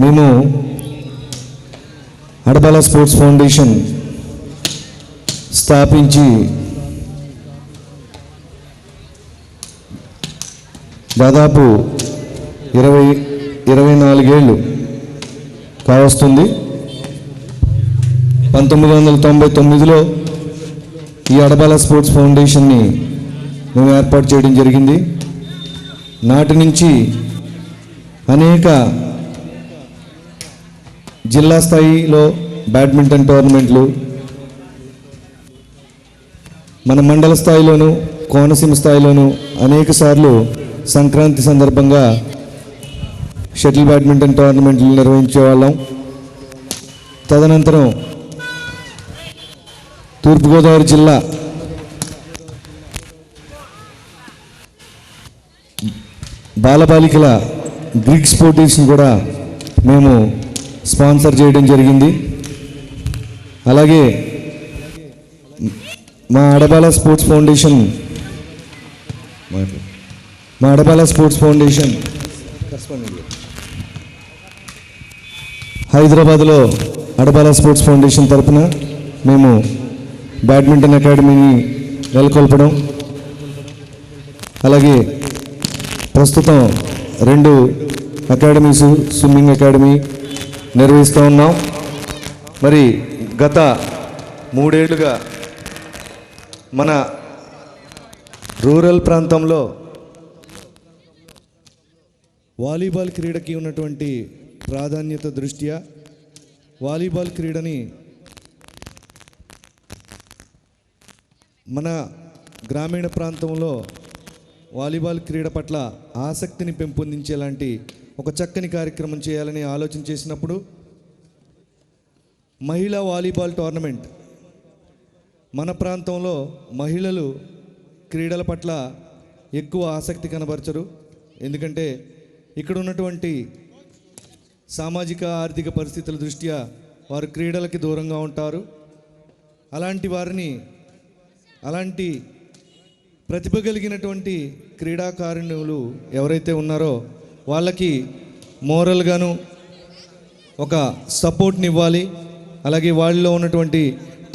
మేము Adabala sports foundation స్థాపించి దాదాపు 24 ఏళ్ళు కావస్తుంది. 1999లో ఈ అడబాల స్పోర్ట్స్ ఫౌండేషన్ని మేము ఏర్పాటు చేయడం జరిగింది. నాటి నుంచి అనేక జిల్లా స్థాయిలో బ్యాడ్మింటన్ టోర్నమెంట్లు, మన మండల స్థాయిలోను కోనసీమ స్థాయిలోను అనేక సార్లు సంక్రాంతి సందర్భంగా షటిల్ బ్యాడ్మింటన్ టోర్నమెంట్లు నిర్వహించేవాళ్ళం. తదనంతరం తూర్పుగోదావరి జిల్లా బాలబాలికల గ్రిగ్స్ పోటీస్ని కూడా మేము స్పాన్సర్ చేయడం జరిగింది. అలాగే మా అడబాల స్పోర్ట్స్ ఫౌండేషన్ హైదరాబాద్లో అడబాల స్పోర్ట్స్ ఫౌండేషన్ తరఫున మేము బ్యాడ్మింటన్ అకాడమీని నెలకొల్పడం, అలాగే ప్రస్తుతం 2 అకాడమీస్, స్విమ్మింగ్ అకాడమీ నిర్వహిస్తూ ఉన్నాం. మరి గత 3 ఏళ్లుగా మన రూరల్ ప్రాంతంలో వాలీబాల్ క్రీడకి ఉన్నటువంటి ప్రాధాన్యత దృష్ట్యా వాలీబాల్ క్రీడని మన గ్రామీణ ప్రాంతంలో వాలీబాల్ క్రీడ పట్ల ఆసక్తిని పెంపొందించేలాంటి ఒక చక్కని కార్యక్రమం చేయాలని ఆలోచన చేసినప్పుడు మహిళా వాలీబాల్ టోర్నమెంట్, మన ప్రాంతంలో మహిళలు క్రీడల పట్ల ఎక్కువ ఆసక్తి కనబరచరు. ఎందుకంటే ఇక్కడ ఉన్నటువంటి సామాజిక ఆర్థిక పరిస్థితుల దృష్ట్యా వారు క్రీడలకి దూరంగా ఉంటారు. అలాంటి వారిని, అలాంటి ప్రతిభ కలిగినటువంటి క్రీడాకారుణులు ఎవరైతే ఉన్నారో వాళ్ళకి మోరల్గాను ఒక సపోర్ట్ని ఇవ్వాలి. అలాగే వాళ్ళలో ఉన్నటువంటి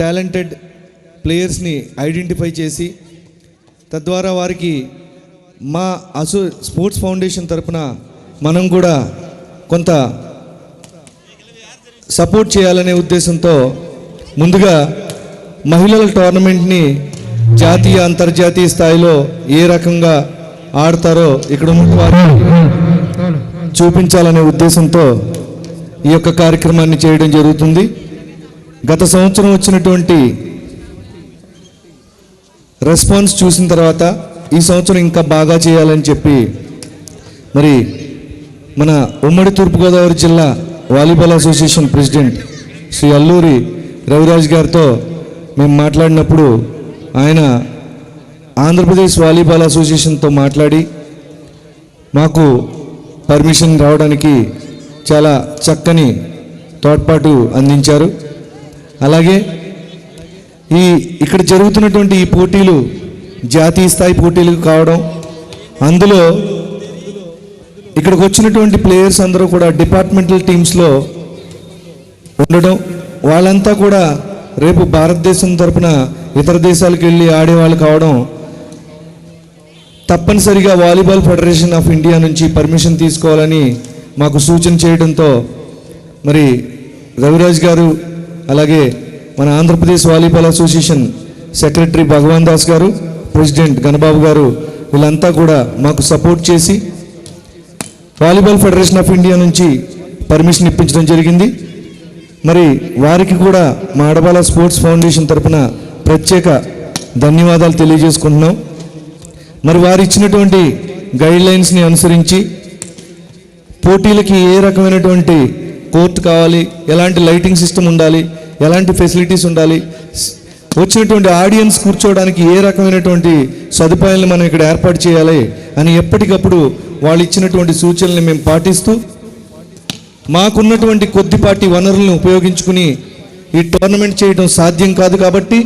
టాలెంటెడ్ ప్లేయర్స్ని ఐడెంటిఫై చేసి తద్వారా వారికి మా స్పోర్ట్స్ ఫౌండేషన్ తరపున మనం కూడా కొంత సపోర్ట్ చేయాలనే ఉద్దేశంతో ముందుగా మహిళల టోర్నమెంట్ని జాతీయ అంతర్జాతీయ స్థాయిలో ఏ రకంగా ఆడతారో ఇక్కడ ఉన్న వారు చూపించాలనే ఉద్దేశంతో ఈ యొక్క కార్యక్రమాన్ని చేయడం జరుగుతుంది. గత సంవత్సరం వచ్చినటువంటి రెస్పాన్స్ చూసిన తర్వాత ఈ సంవత్సరం ఇంకా బాగా చేయాలని చెప్పి మరి మన ఉమ్మడి తూర్పుగోదావరి జిల్లా volleyball association president Shri Alluri Raviraj గారితో మేము మాట్లాడినప్పుడు ఆయన ఆంధ్రప్రదేశ్ వాలీబాల్ అసోసియేషన్తో మాట్లాడి మాకు పర్మిషన్ రావడానికి చాలా చక్కని తోడ్పాటు అందించారు. అలాగే ఇక్కడ జరుగుతున్నటువంటి ఈ పోటీలు జాతీయ స్థాయి పోటీలు కావడం, అందులో ఇక్కడికి వచ్చినటువంటి ప్లేయర్స్ అందరూ కూడా డిపార్ట్మెంటల్ టీమ్స్లో ఉండడం, వాళ్ళంతా కూడా రేపు భారతదేశం తరపున ఇతర దేశాలకు వెళ్ళి ఆడేవాళ్ళు కావడం, తప్పనిసరిగా వాలీబాల్ ఫెడరేషన్ ఆఫ్ ఇండియా నుంచి పర్మిషన్ తీసుకోవాలని మాకు సూచన చేయడంతో మరి రవిరాజ్ గారు, అలాగే మన ఆంధ్రప్రదేశ్ వాలీబాల్ అసోసియేషన్ సెక్రటరీ భగవాన్ దాస్ గారు, ప్రెసిడెంట్ గణబాబు గారు వీళ్ళంతా కూడా మాకు సపోర్ట్ చేసి వాలీబాల్ ఫెడరేషన్ ఆఫ్ ఇండియా నుంచి పర్మిషన్ ఇప్పించడం జరిగింది. మరి వారికి కూడా మా అడబాల స్పోర్ట్స్ ఫౌండేషన్ తరఫున ప్రత్యేక ధన్యవాదాలు తెలియజేసుకుంటున్నాం. మరి వారు ఇచ్చినటువంటి గైడ్లైన్స్ని అనుసరించి పోటీలకి ఏ రకమైనటువంటి కోర్టు కావాలి, ఎలాంటి లైటింగ్ సిస్టమ్ ఉండాలి, ఎలాంటి ఫెసిలిటీస్ ఉండాలి, వచ్చినటువంటి ఆడియన్స్ కూర్చోవడానికి ఏ రకమైనటువంటి సదుపాయాలను మనం ఇక్కడ ఏర్పాటు చేయాలి అని ఎప్పటికప్పుడు వాళ్ళు ఇచ్చినటువంటి సూచనల్ని మేము పాటిస్తూ మాకున్నటువంటి కొద్దిపాటి వనరులను ఉపయోగించుకుని ఈ టోర్నమెంట్ చేయడం సాధ్యం కాదు. కాబట్టి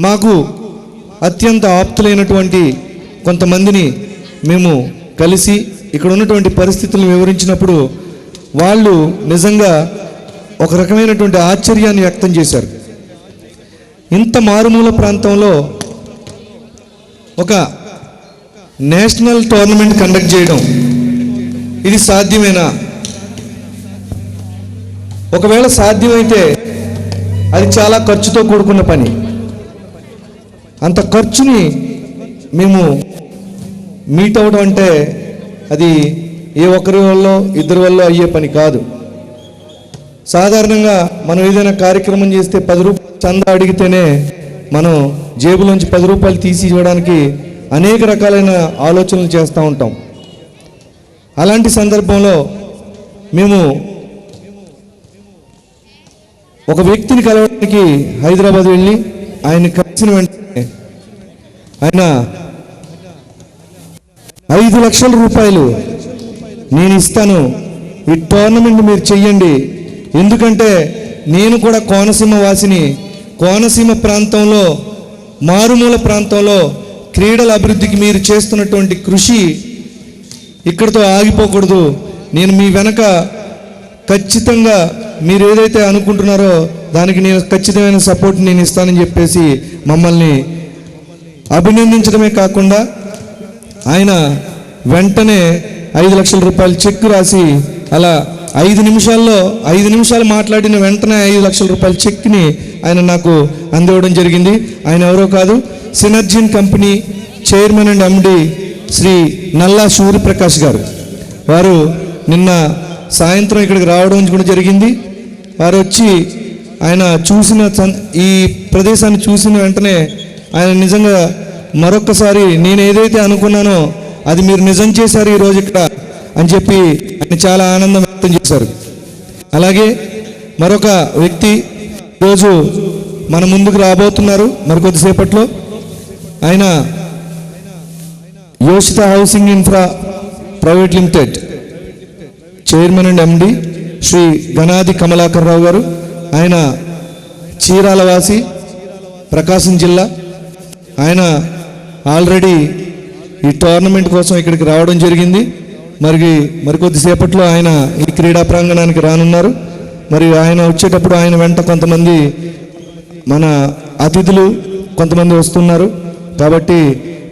మాకు అత్యంత ఆప్తులైనటువంటి కొంతమందిని మేము కలిసి ఇక్కడ ఉన్నటువంటి పరిస్థితులను వివరించినప్పుడు వాళ్ళు నిజంగా ఒక రకమైనటువంటి ఆశ్చర్యాన్ని వ్యక్తం చేశారు. ఇంత మారుమూల ప్రాంతంలో ఒక నేషనల్ టోర్నమెంట్ కండక్ట్ చేయడం ఇది సాధ్యమేనా? ఒకవేళ సాధ్యమైతే అది చాలా ఖర్చుతో కూడుకున్న పని. అంత ఖర్చుని మేము మీట్ అవ్వడం అంటే అది ఏ ఒక్కరి వల్ల ఇద్దరి వల్ల అయ్యే పని కాదు. సాధారణంగా మనం ఏదైనా కార్యక్రమం చేస్తే 10 రూపాయలు చందా అడిగితేనే మనం జేబులోంచి 10 రూపాయలు తీసి ఇవ్వడానికి అనేక రకాలైన ఆలోచనలు చేస్తూ ఉంటాం. అలాంటి సందర్భంలో మేము ఒక వ్యక్తిని కలవడానికి హైదరాబాద్ వెళ్ళి ఆయన కలిసిన వెంటనే ఆయన 5 లక్షల రూపాయలు నేను ఇస్తాను, ఈ టోర్నమెంట్ మీరు చెయ్యండి, ఎందుకంటే నేను కూడా కోనసీమ వాసిని, కోనసీమ ప్రాంతంలో మారుమూల ప్రాంతంలో క్రీడల అభివృద్ధికి మీరు చేస్తున్నటువంటి కృషి ఇక్కడితో ఆగిపోకూడదు, నేను మీ వెనక ఖచ్చితంగా మీరు ఏదైతే అనుకుంటున్నారో దానికి నేను ఖచ్చితమైన సపోర్ట్ నేను ఇస్తానని చెప్పేసి మమ్మల్ని అభినందించడమే కాకుండా ఆయన వెంటనే 5 లక్షల రూపాయలు చెక్ రాసి అలా 5 నిమిషాలు మాట్లాడిన వెంటనే 5 లక్షల రూపాయల చెక్ని ఆయన నాకు అందివ్వడం జరిగింది. ఆయన ఎవరో కాదు, Synergin company chairman and MD Shri Nalla Suryaprakash గారు. వారు నిన్న సాయంత్రం ఇక్కడికి రావడం కూడా జరిగింది. వారు వచ్చి ఆయన ఈ ప్రదేశాన్ని చూసిన వెంటనే ఆయన నిజంగా మరొక్కసారి నేను ఏదైతే అనుకున్నానో అది మీరు నిజం చేశారు ఈరోజు ఇక్కడ అని చెప్పి ఆయన చాలా ఆనందం వ్యక్తం చేశారు. అలాగే మరొక వ్యక్తి ఈరోజు మన ముందుకు రాబోతున్నారు మరికొద్దిసేపట్లో. ఆయన Yoshita housing infra private limited chairman and MD Shri Ganadi Kamalakar Rao గారు. ఆయన చీరాల వాసి, ప్రకాశం జిల్లా. ఆయన ఆల్రెడీ ఈ టోర్నమెంట్ కోసం ఇక్కడికి రావడం జరిగింది. మరికొద్దిసేపట్లో ఆయన ఈ క్రీడా ప్రాంగణానికి రానున్నారు. మరి ఆయన వచ్చేటప్పుడు ఆయన వెంట కొంతమంది మన అతిథులు కొంతమంది వస్తున్నారు. కాబట్టి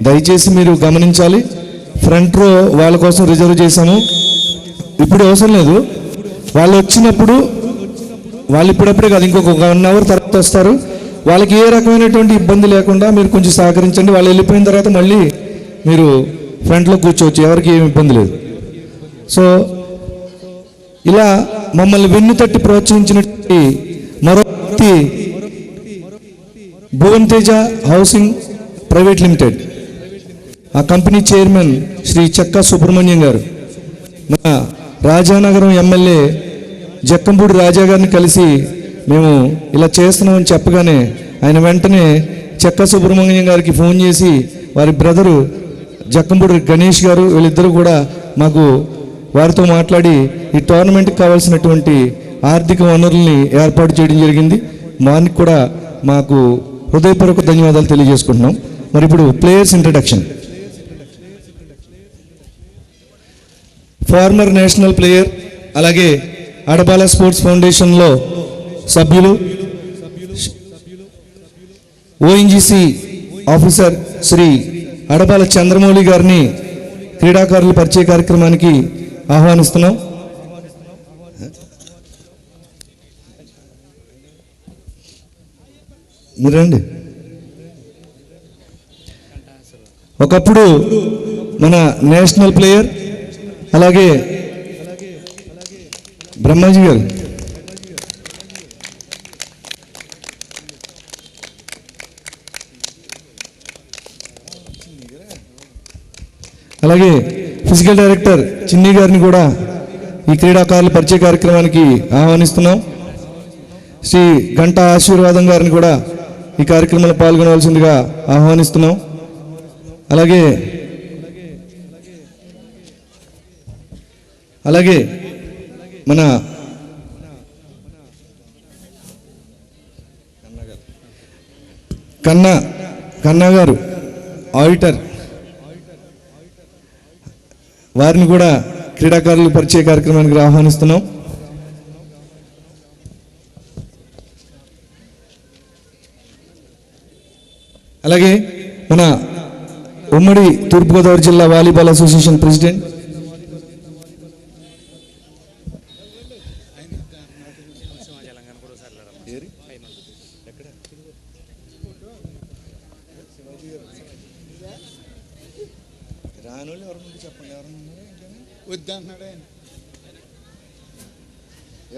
దయచేసి మీరు గమనించాలి. ఫ్రంట్ రో వాళ్ళ కోసం రిజర్వ్ చేశాము. ఇప్పుడు అవసరం లేదు, వాళ్ళు వచ్చినప్పుడు వాళ్ళు ఇప్పుడప్పుడే కాదు, ఇంకొక 1 అవర్ తర్వాత వస్తారు. వాళ్ళకి ఏ రకమైనటువంటి ఇబ్బంది లేకుండా మీరు కొంచెం సహకరించండి. వాళ్ళు వెళ్ళిపోయిన తర్వాత మళ్ళీ మీరు ఫ్రంట్లో కూర్చోవచ్చు, ఎవరికి ఏమి ఇబ్బంది లేదు. సో ఇలా మమ్మల్ని వెన్ను తట్టి ప్రోత్సహించినటువంటి మరో వ్యక్తి Bhuvan Teja housing private limited, ఆ కంపెనీ చైర్మన్ శ్రీ చెక్కా సుబ్రహ్మణ్యం గారు. మన రాజానగరం ఎమ్మెల్యే జక్కంపూడి రాజా గారిని కలిసి మేము ఇలా చేస్తున్నామని చెప్పగానే ఆయన వెంటనే చెక్కా సుబ్రహ్మణ్యం గారికి ఫోన్ చేసి వారి బ్రదరు జక్కంపూడి గణేష్ గారు వీళ్ళిద్దరూ కూడా మాకు వారితో మాట్లాడి ఈ టోర్నమెంట్కి కావాల్సినటువంటి ఆర్థిక వనరుల్ని ఏర్పాటు చేయడం జరిగింది. వారికి కూడా మాకు హృదయపూర్వక ధన్యవాదాలు తెలియజేసుకుంటున్నాం. మరి ఇప్పుడు players introduction. Former national player, అలాగే అడబాల స్పోర్ట్స్ ఫౌండేషన్లో సభ్యులు, ఓఎన్జీసీ ఆఫీసర్ శ్రీ అడబాల చంద్రమౌళి గారిని క్రీడాకారుల పరిచయ కార్యక్రమానికి ఆహ్వానిస్తున్నాం. మీరండి. ఒకప్పుడు మన నేషనల్ ప్లేయర్, అలాగే బ్రహ్మాజీ గారు, అలాగే ఫిజికల్ డైరెక్టర్ చిన్ని గారిని కూడా ఈ క్రీడాకారుల పరిచయ కార్యక్రమానికి ఆహ్వానిస్తున్నాం. శ్రీ గంటా ఆశీర్వాదం గారిని కూడా ఈ కార్యక్రమంలో పాల్గొనవలసిందిగా ఆహ్వానిస్తున్నాం. అలాగే మన కన్నా గారు ఆడిటర్, వారిని కూడా క్రీడాకారుల పరిచయ కార్యక్రమానికి ఆహ్వానిస్తున్నాం. అలాగే మన ఉమ్మడి తూర్పుగోదావరి జిల్లా వాలీబాల్ అసోసియేషన్ ప్రెసిడెంట్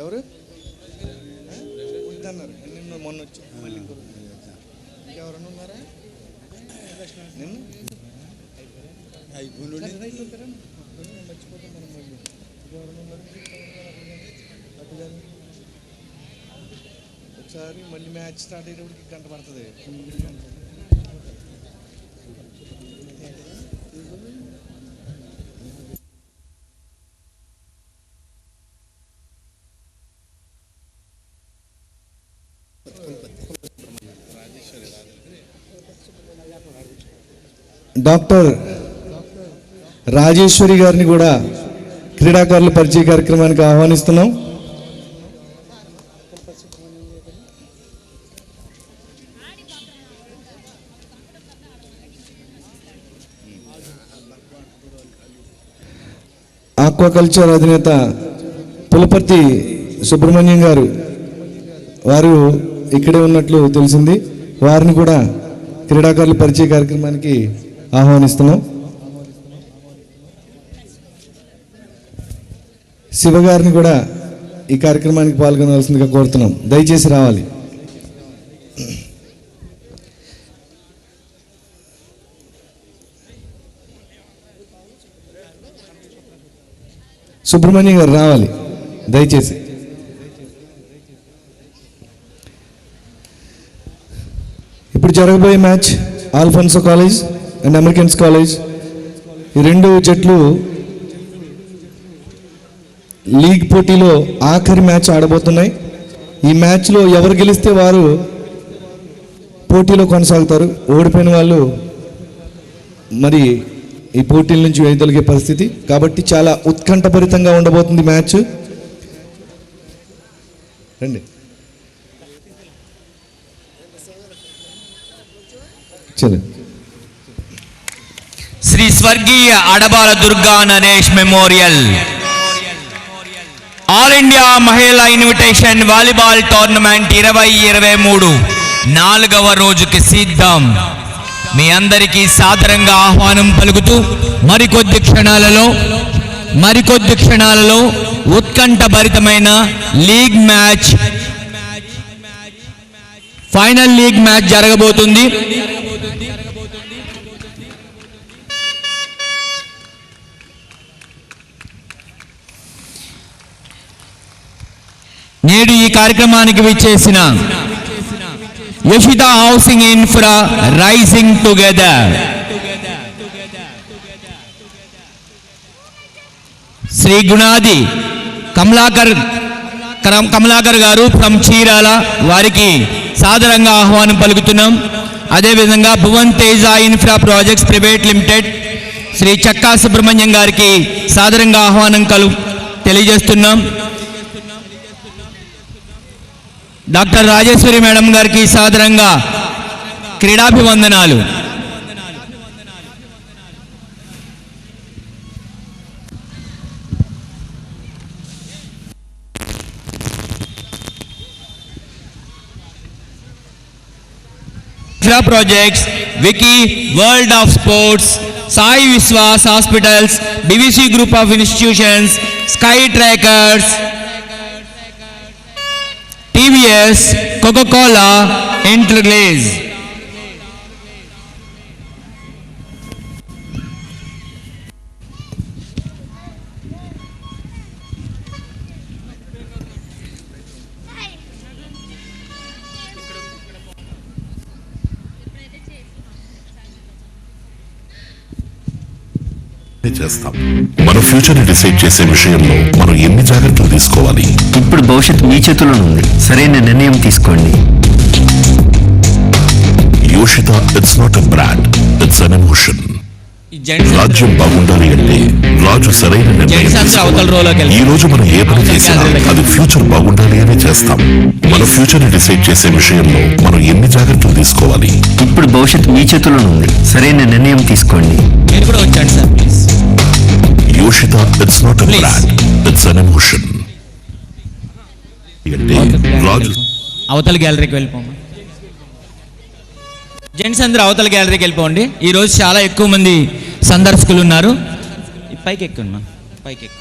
ఎవరు వద్దన్నారు నిన్న మొన్న వచ్చి మళ్ళీ ఇంకెవరన్నా ఉన్నారా నిన్న మర్చిపోతాం మనం మళ్ళీ ఇంకెవరన్నా ఉన్నారు ఒకసారి మళ్ళీ మ్యాచ్ స్టార్ట్ అయ్యేటప్పటికి గంట పడుతుంది. డాక్టర్ రాజేశ్వరి గారిని కూడా క్రీడాకారుల పరిచయ కార్యక్రమానికి ఆహ్వానిస్తున్నాం. ఆక్వాకల్చర్ అధినేత పులపర్తి సుబ్రహ్మణ్యం గారు వారు ఇక్కడే ఉన్నట్లు తెలిసింది. వారిని కూడా క్రీడాకారుల పరిచయ కార్యక్రమానికి ఆహ్వానిస్తున్నాం. శివ గారిని కూడా ఈ కార్యక్రమానికి పాల్గొనవలసిందిగా కోరుతున్నాం. దయచేసి రావాలి. సుబ్రహ్మణ్యం గారు రావాలి దయచేసి. ఇప్పుడు జరగబోయే match Alphonso college and Americans college, ఈ రెండు జట్లు లీగ్ పోటీలో ఆఖరి మ్యాచ్ ఆడబోతున్నాయి. ఈ మ్యాచ్లో ఎవరు గెలిస్తే వారు పోటీలో కొనసాగుతారు. ఓడిపోయిన వాళ్ళు మరి ఈ పోటీల నుంచి వైదొలిగే పరిస్థితి. కాబట్టి చాలా ఉత్కంఠభరితంగా ఉండబోతుంది మ్యాచ్. రండి చలో. శ్రీ స్వర్గీయ Adabala Durga Naresh memorial all India మహిళా ఇన్విటేషన్ వాలీబాల్ టోర్నమెంట్ 2023 4వ రోజుకి సిద్ధం. మీ అందరికీ సాదరంగా ఆహ్వానం పలుకుతూ మరికొద్ది క్షణాలలో ఉత్కంఠభరితమైన league match, final league match జరగబోతుంది. నేడు ఈ కార్యక్రమానికి విచ్చేసిన Yashita housing infra rising together, Shri Gunadi Kamalakar గారు ఫ్రమ్ చీరాల, వారికి సాదరంగా ఆహ్వానం పలుకుతున్నాం. అదేవిధంగా Bhuvan Teja infra projects private limited Shri Chakka Subrahmanyam గారికి సాదరంగా ఆహ్వానం తెలియజేస్తున్నాం. డాక్టర్ రాజేశ్వరి మేడం గారికి సాదరంగా క్రీడాభివందనాలు. Projects, Vicky, world of sports, Sai Vishwas hospitals, DVC group of institutions, sky trackers, TVS, Coca Cola, Interglaze. చేస్తాం. మన ఫ్యూచర్ ని డిసైడ్ చేసే విషయంలో మనం ఎన్ని జాగ్రత్తలు తీసుకోవాలి? ఇప్పుడు భవిష్యత్తు మీ చేతుల్లో ఉంది. సరైన నిర్ణయం తీసుకోండి. Yoshita, it's not a brand, it's an emotion. ఈ జెంట్స్ రాజ్యం బాగుండాలి అంటే రాజు సరైన నిర్ణయం జెంట్స్ అందరూ అవతల రోలోకి తీసుకోవాలి. ఈ రోజు మనం ఏ పని చేసినా అది ఫ్యూచర్ బాగుండాలి అని చేస్తాం. మన ఫ్యూచర్ ని డిసైడ్ చేసే విషయంలో మనం ఎన్ని జాగ్రత్తలు తీసుకోవాలి? ఇప్పుడు భవిష్యత్తు మీ చేతుల్లోనే ఉంది. సరైన నిర్ణయం తీసుకోండి. మీరు కూడా వచ్చాడు sir please. యోషిత, it's not a Please. Brand, it's an emotion. అంటే రాజు అవతల గ్యాలరీకి వెళ్ళిపోమా. జెంట్స్ అందరూ అవతల గ్యాలరీకి వెళ్ళిపోండి. ఈరోజు చాలా ఎక్కువ మంది సందర్శకులు ఉన్నారు. పైకి ఎక్కుండి మా, పైకి ఎక్కు.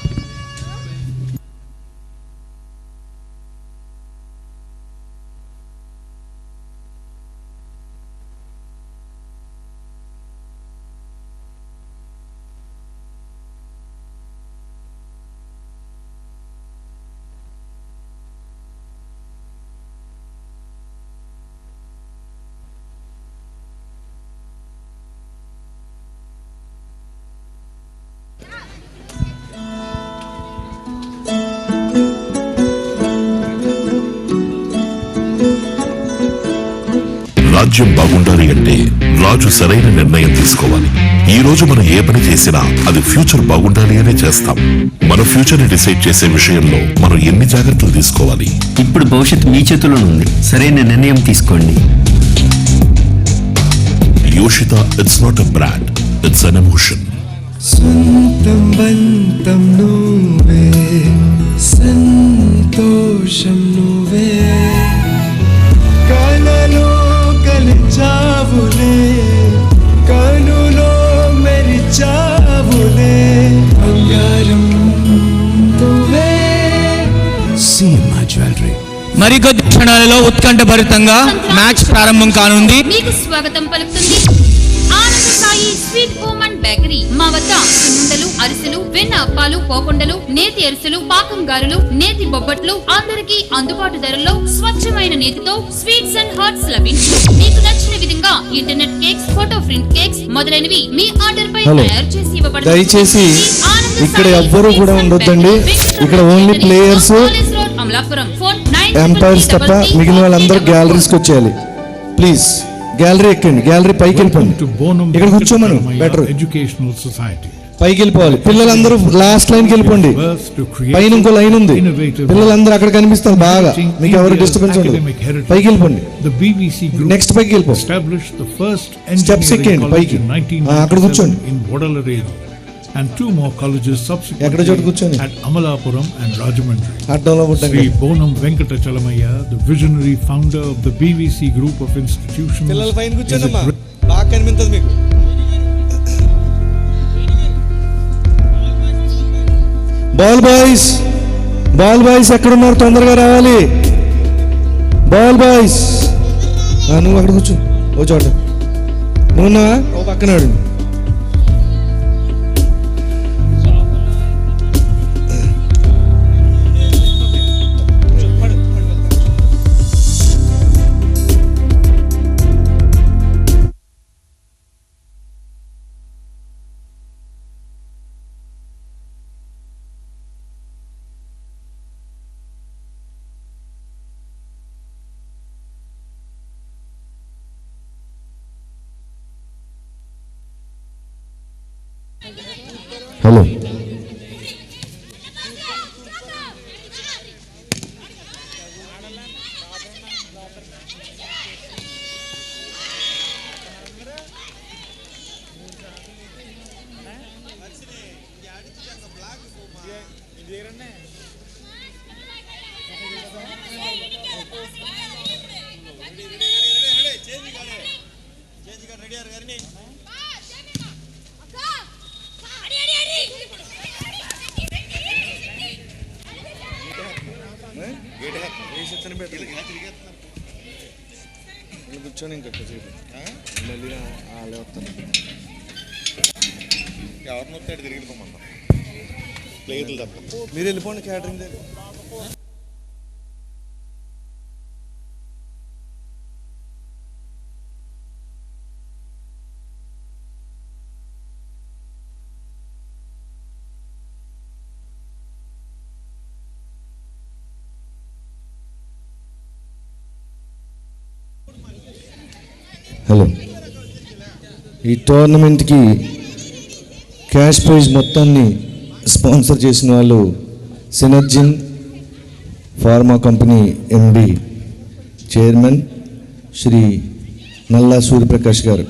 రాజ్యం బాగుండాలి అంటే రాజు సరైన నిర్ణయం తీసుకోవాలి. ఈ రోజు మనం ఏ పని చేసినా అది ఫ్యూచర్ బాగుండాలి అనే చేస్తాం. మన ఫ్యూచర్ ని డిసైడ్ చేసే విషయంలో మనం ఎన్ని జాగ్రత్తలు తీసుకోవాలి? ఇప్పుడు భవిష్యత్తు మీ చేతుల్లోనే ఉంది. సరైన నిర్ణయం తీసుకోండి. Yoshita, it's not a brand, it's an emotion. సొంతం బంతం నువ్వే, సంతోషం నువ్వే, కలలో కలిచావులే, కనులో మెరిచావులే, బంగారం నువ్వే. CMI Jewelry. మరికొద్ది క్షణాలలో ఉత్కంఠభరితంగా మ్యాచ్ ప్రారంభం కానుంది. మీకు స్వాగతం పలుకుతుంది ఆనంద Sai sweet home and bakery. మా వద్ద సున్నుండలు, అరిసెలు, వెన్న అప్పాలు, పోకుండలు, నేతి అరిసెలు, పాకం గారెలు, నేతి బొబ్బట్లు అందరికీ అందుబాటు ధరల్లో స్వచ్ఛమైన నేతితో స్వీట్స్ అండ్ హాట్స్ లభించు. మీకు నచ్చిన విధంగా internet cakes, photo print cakes మొదలైనవి మీ ఆర్డర్ పై హలో. తయారు చేసి ఇవ్వబడుతుంది. దయచేసి ఆనంద ఇక్కడ సాయి ఎవ్వరూ స్వీట్స్ కూడా అండ్ ఉండొద్దండి. బేకరీ, ఇక్కడ only Venkateswara players, college road, Amalapuram. Phone 933 umpires తప్ప మిగిలిన వాళ్ళందరూ గ్యాలరీస్కి వచ్చేయాలి. ప్లీజ్ గ్యాలరీ ఎక్కండి, గ్యాలరీ పైకి వెళ్ళిపోండి. To Bonum ఇక్కడ కూర్చోమను బెటర్. Educational Society. పైకి వెళ్ళిపోవాలి. పిల్లలందరూ లాస్ట్ లైన్కి వెళ్ళిపోండి. Birth to create పైన ఇంకో లైన్ ఉంది. innovative పిల్లలందరూ అక్కడ కనిపిస్తారు బాగా. మీకు ఎవరు India's డిస్టర్బెన్స్ ఉండదు. academic heritage. పైకి వెళ్ళిపోండి. The BBC Group నెక్స్ట్ పైకి వెళ్ళిపో. established the first Steps engineering ఎక్కండి college పైకి. in అక్కడ కూర్చోండి. 1997 in Vadalaredu, and two more colleges ఎక్కడ చోటు కూర్చోండి. subsequently at Amalapuram and Rajahmundry. అడ్డంలో పుట్టండి. Sri Bonam Venkatachalamaya, the visionary founder of the BBC Group of institutions, పిల్లల పైన is a కూర్చోండమ్మా, great బాగా కనిపిస్తుంది మీకు. బాల్ బాయ్స్, బాల్ బాయ్స్ ఎక్కడున్నారు? తొందరగా రావాలి. బాల్ బాయ్స్, నువ్వు అక్కడ కూర్చో. ఓ చోట నువ్వు ఉన్నావా? ఓ పక్కన వాడు. హలో, కూర్చొని ఇంకా మళ్ళీ వాళ్ళే వస్తారు. ఎవరిని వస్తాడు తిరిగి వెళ్ళిపోమన్నా ప్లేయర్లు తప్ప. మీరు వెళ్ళిపోండి క్యాటరింగ్ దగ్గర. హలో, ఈ టోర్నమెంట్కి క్యాష్ ప్రైజ్ మొత్తాన్ని స్పాన్సర్ చేసిన వాళ్ళు Synergene pharma company MD chairman Shri Nalla Suryaprakash గారు.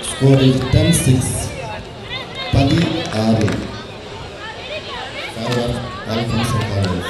Score is 10-6. 10-6. Favor Alfonso Carlos.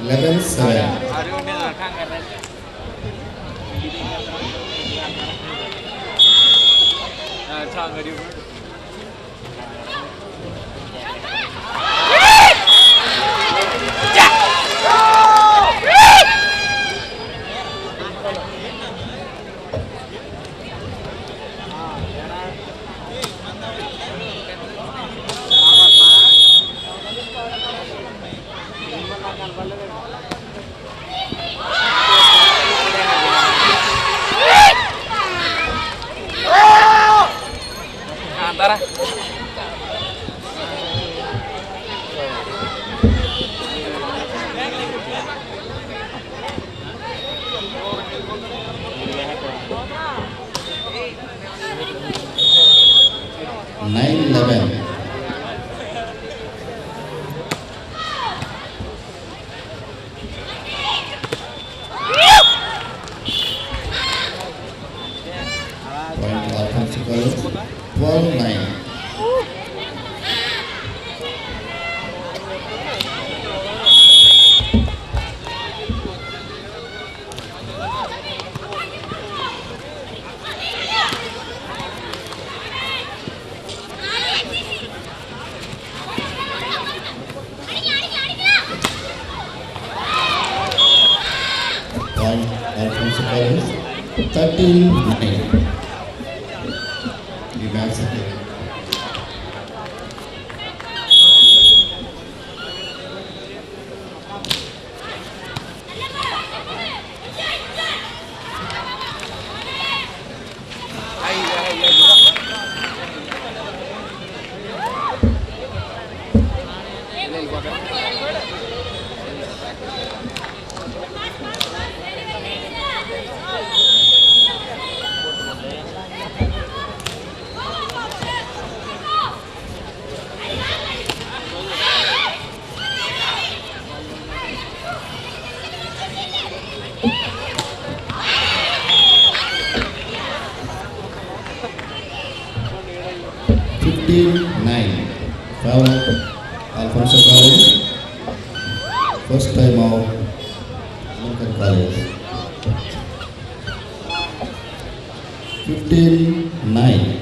11-7. Nine 11. Point offensive goal 12-9. Point offensive goal is 13-9. You guys are here. Foul Alfonso College. First time out Lincoln College. 15-9.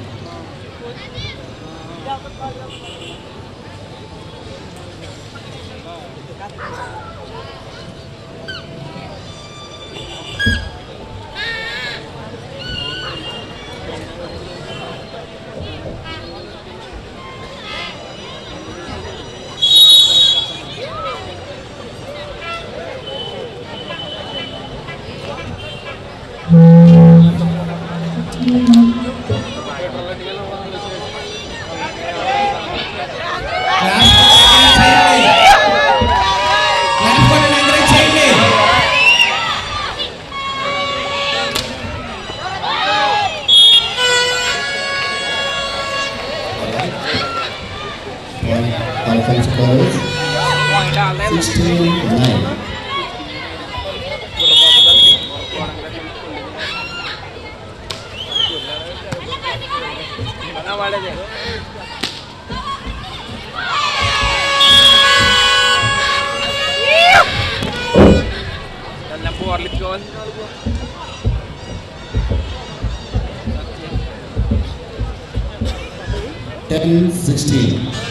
Alfonso College 16-9. Ten 16.